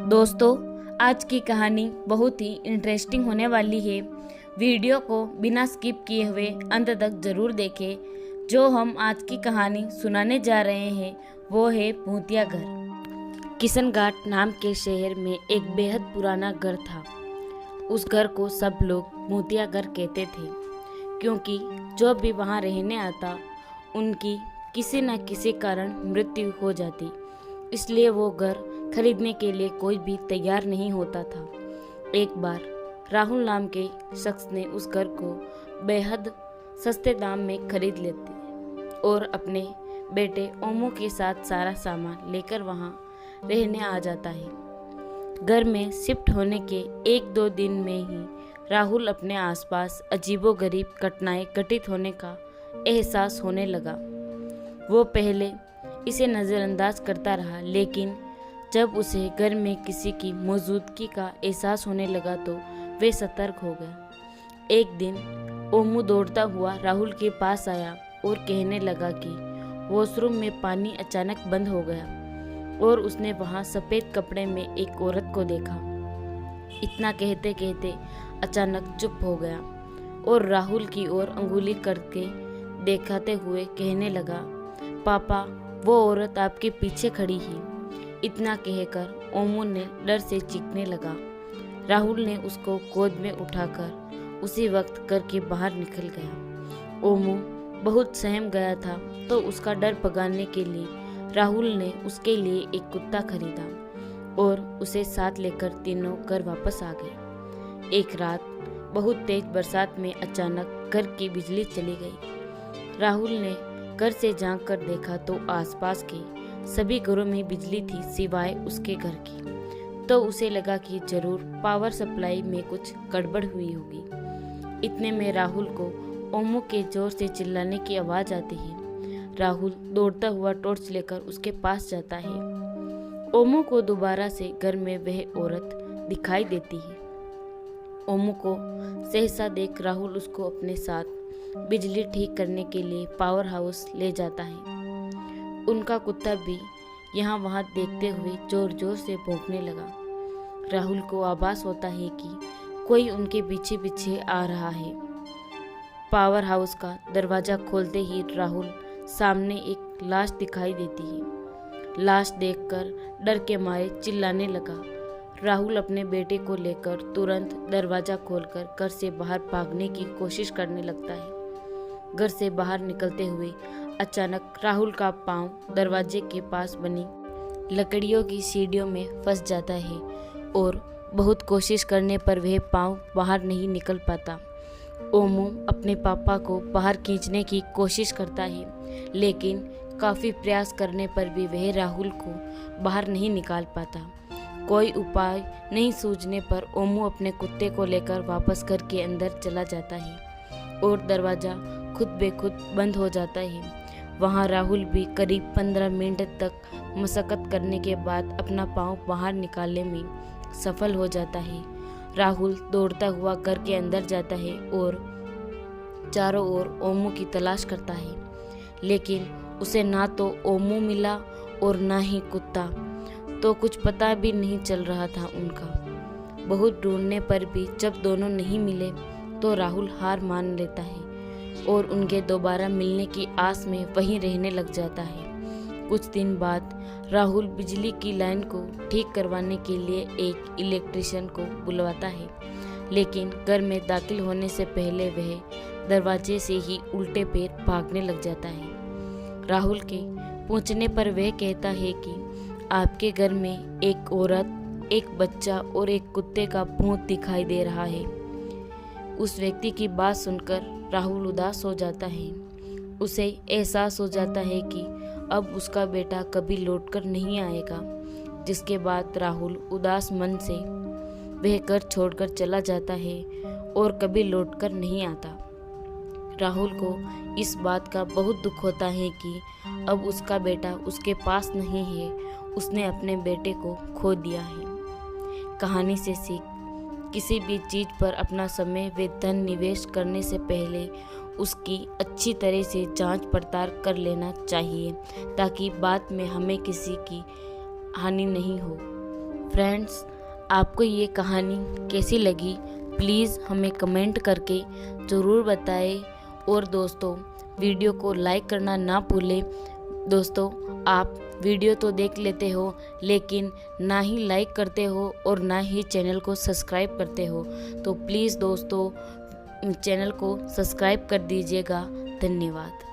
दोस्तों, आज की कहानी बहुत ही इंटरेस्टिंग होने वाली है। वीडियो को बिना स्किप किए हुए अंत तक जरूर देखें। जो हम आज की कहानी सुनाने जा रहे हैं वो है भूतिया घर। किशनघाट नाम के शहर में एक बेहद पुराना घर था। उस घर को सब लोग भूतिया घर कहते थे, क्योंकि जो भी वहाँ रहने आता उनकी किसी न किसी कारण मृत्यु हो जाती। इसलिए वो घर खरीदने के लिए कोई भी तैयार नहीं होता था। एक बार राहुल नाम के शख्स ने उस घर को बेहद सस्ते दाम में खरीद लेते और अपने बेटे ओमू के साथ सारा सामान लेकर वहाँ रहने आ जाता है। घर में शिफ्ट होने के 1-2 दिन में ही राहुल अपने आसपास अजीबोगरीब घटनाएं घटित होने का एहसास होने लगा। वो पहले इसे नज़रअंदाज करता रहा, लेकिन जब उसे घर में किसी की मौजूदगी का एहसास होने लगा तो वे सतर्क हो गया। एक दिन ओमू दौड़ता हुआ राहुल के पास आया और कहने लगा कि वॉशरूम में पानी अचानक बंद हो गया और उसने वहाँ सफ़ेद कपड़े में एक औरत को देखा। इतना कहते कहते अचानक चुप हो गया और राहुल की ओर अंगुली करके दिखाते हुए कहने लगा, पापा, वो औरत आपके पीछे खड़ी है। इतना कहकर ओमू ने डर से चीखने लगा। राहुल ने उसको गोद में उठाकर उसी वक्त घर के बाहर निकल गया। ओमू बहुत सहम गया था, तो उसका डर भगाने के लिए राहुल ने उसके लिए एक कुत्ता खरीदा और उसे साथ लेकर तीनों घर वापस आ गए। एक रात बहुत तेज बरसात में अचानक घर की बिजली चली गई। राहुल ने घर से झांक कर देखा तो आसपास के सभी घरों में बिजली थी सिवाय उसके घर की। तो उसे लगा कि जरूर पावर सप्लाई में कुछ गड़बड़ हुई होगी। इतने में राहुल को ओमू के जोर से चिल्लाने की आवाज़ आती है। राहुल दौड़ता हुआ टॉर्च लेकर उसके पास जाता है। ओमू को दोबारा से घर में वह औरत दिखाई देती है। ओमू को सहसा देख राहुल उसको अपने साथ बिजली ठीक करने के लिए पावर हाउस ले जाता है। उनका कुत्ता भी यहाँ वहाँ देखते हुए जोर जोर से भौंकने लगा। राहुल को आभास होता है कि कोई उनके पीछे पीछे आ रहा है। पावर हाउस का दरवाज़ा खोलते ही राहुल सामने एक लाश दिखाई देती है। लाश देखकर डर के मारे चिल्लाने लगा। राहुल अपने बेटे को लेकर तुरंत दरवाज़ा खोलकर घर से बाहर भागने की कोशिश करने लगता है। घर से बाहर निकलते हुए अचानक राहुल का पांव दरवाजे के पास बनी लकड़ियों की सीढ़ियों में फंस जाता है और बहुत कोशिश करने पर वह पांव बाहर नहीं निकल पाता। ओमू अपने पापा को बाहर खींचने की कोशिश करता है, लेकिन काफ़ी प्रयास करने पर भी वह राहुल को बाहर नहीं निकाल पाता। कोई उपाय नहीं सूझने पर ओमू अपने कुत्ते को लेकर वापस घर के अंदर चला जाता है और दरवाज़ा खुद बेखुद बंद हो जाता है। वहाँ राहुल भी करीब 15 मिनट तक मशक्कत करने के बाद अपना पाँव बाहर निकालने में सफल हो जाता है। राहुल दौड़ता हुआ घर के अंदर जाता है और चारों ओर ओमू की तलाश करता है, लेकिन उसे ना तो ओमू मिला और ना ही कुत्ता। तो कुछ पता भी नहीं चल रहा था उनका। बहुत ढूंढने पर भी जब दोनों नहीं मिले तो राहुल हार मान लेता है और उनके दोबारा मिलने की आस में वहीं रहने लग जाता है। कुछ दिन बाद राहुल बिजली की लाइन को ठीक करवाने के लिए एक इलेक्ट्रिशियन को बुलवाता है, लेकिन घर में दाखिल होने से पहले वह दरवाजे से ही उल्टे पैर भागने लग जाता है। राहुल के पूछने पर वह कहता है कि आपके घर में एक औरत, एक बच्चा और एक कुत्ते का भूत दिखाई दे रहा है। उस व्यक्ति की बात सुनकर राहुल उदास हो जाता है। उसे एहसास हो जाता है कि अब उसका बेटा कभी लौटकर नहीं आएगा, जिसके बाद राहुल उदास मन से वह घर छोड़कर चला जाता है और कभी लौटकर नहीं आता। राहुल को इस बात का बहुत दुख होता है कि अब उसका बेटा उसके पास नहीं है। उसने अपने बेटे को खो दिया है। कहानी से सीख, किसी भी चीज़ पर अपना समय व धन निवेश करने से पहले उसकी अच्छी तरह से जांच पड़ताल कर लेना चाहिए, ताकि बाद में हमें किसी की हानि नहीं हो। फ्रेंड्स, आपको ये कहानी कैसी लगी प्लीज़ हमें कमेंट करके ज़रूर बताएं। और दोस्तों, वीडियो को लाइक करना ना भूलें। दोस्तों, आप वीडियो तो देख लेते हो लेकिन ना ही लाइक करते हो और ना ही चैनल को सब्सक्राइब करते हो, तो प्लीज़ दोस्तों चैनल को सब्सक्राइब कर दीजिएगा। धन्यवाद।